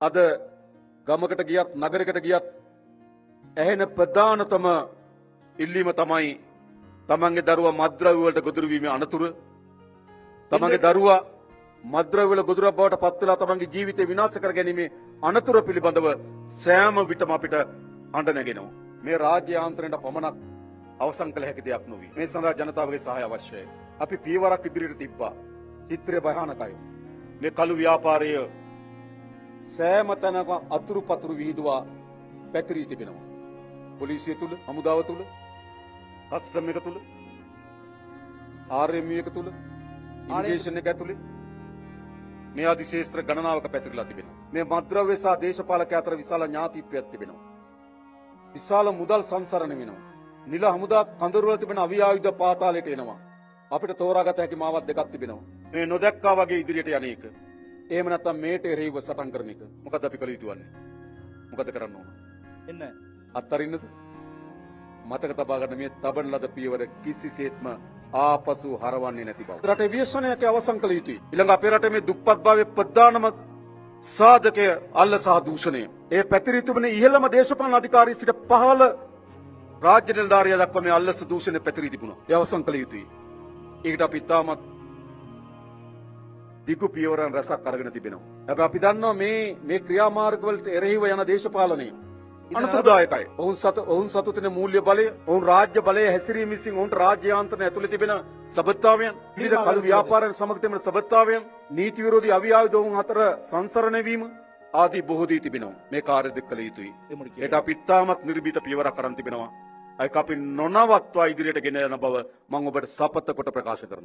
අද ගමකට ගියත් නගරයකට ගියත් ඇහෙන ප්‍රධානතම ඉල්ලීම තමයි තමන්ගේ දරුවා මත්ද්‍රව්‍ය වලට ගොදුරු වීමේ අනතුරු. තමන්ගේ දරුවා මත්ද්‍රව්‍ය වල ගොදුරක් බවට පත් වෙලා තමන්ගේ ජීවිතය විනාශ කර ගැනීමේ අනතුරු පිළිබඳව සෑම විටම අපිට හඬ නැගෙනවා. මේ රාජ්‍ය යාන්ත්‍රණයට පමණක් අවසන් කළ හැකි දෙයක් නොවේ. මේ සඳහා ජනතාවගේ සහාය අවශ්‍යයි. අපි පියවරක් ඉදිරියට තිබ්බා. චිත්‍රය භයානකයි. මේ කළු ව්‍යාපාරය සෑම තැනක අතුරු පතුරු විහිදුවා පැතිරී තිබෙනවා. පොලිසිය තුල, හමුදාව තුල, කස්ටම් එක තුල, RMU එක තුල, ඉමිග්‍රේෂන් එක ඇතුලේ මේ ආදි ශේෂ්ත්‍ර ගණනාවක පැතිරලා තිබෙනවා. මේ මත්ද්‍රව්‍ය සහ දේශපාලක අතර විශාල ඥාතීත්වයක් තිබෙනවා. විශාල මුදල් සංසරණ වෙනවා. නිල හමුදා කඳවුරු වල තිබෙන අවි ආයුධ පාතාලයට එනවා. අපිට තෝරාගත හැකි මාවත් දෙකක් තිබෙනවා. මේ නොදැක්කා වගේ ඉදිරියට යන එක. එහෙම නැත්නම් මේට එරෙහිව සටන් කරන එක. මොකද අපි කළ යුතු වන්නේ? මොකද කරන්න ඕන? එන්න. අත්තරින්නද? මතක තබා ගන්න මේ තබන ලද පියවර කිසිසේත්ම ආපසු හරවන්නේ නැති බව. රටේ ව්‍යසනයක අවසන් කළ යුතුයි. ඊළඟ අපේ රටේ මේ දුප්පත් භාවයේ ප්‍රධානම සාධකය අල්ල සහ දූෂණය. ඒ පැතිරී තිබෙන ඉහළම දේශපාලන අධිකාරී සිට පහළ රාජ්‍ය නිලධාරියා දක්වා මේ අල්ලස දූෂණය පැතිරී තිබුණා. ඒ අවසන් කළ යුතුයි. ඒකට අපි තාමත් දිගු පියවරන් රැසක් අරගෙන තිබෙනවා. හැබැයි අපි දන්නවා මේ ක්‍රියාමාර්ග වලට එරෙහිව යන දේශපාලනය අනුතුරුදායකයි. ඔවුන් සතු තියෙන මූල්‍ය බලය, ඔවුන් රාජ්‍ය බලය හැසිරීම විසින් ඔවුන්ට රාජ්‍ය යාන්ත්‍රණය ඇතුළේ තිබෙන සබත්තාවයන්, විවිධ කළු ව්‍යාපාරයන් සමග තිබෙන සබත්තාවයන්, නීති විරෝධී අවි ආයුධ ඔවුන් අතර සංසරණය වීම ආදී බොහෝ දී තිබෙනවා. මේ කාර්ය දෙක කළ යුතුයි. ඒට අපි තාමත් නිර්භීත පියවරක් අරන් තිබෙනවා. ඒක අපි නොනවත්වා ඉදිරියට ගෙන යන බව මම ඔබට සපත කොට ප්‍රකාශ කරනවා.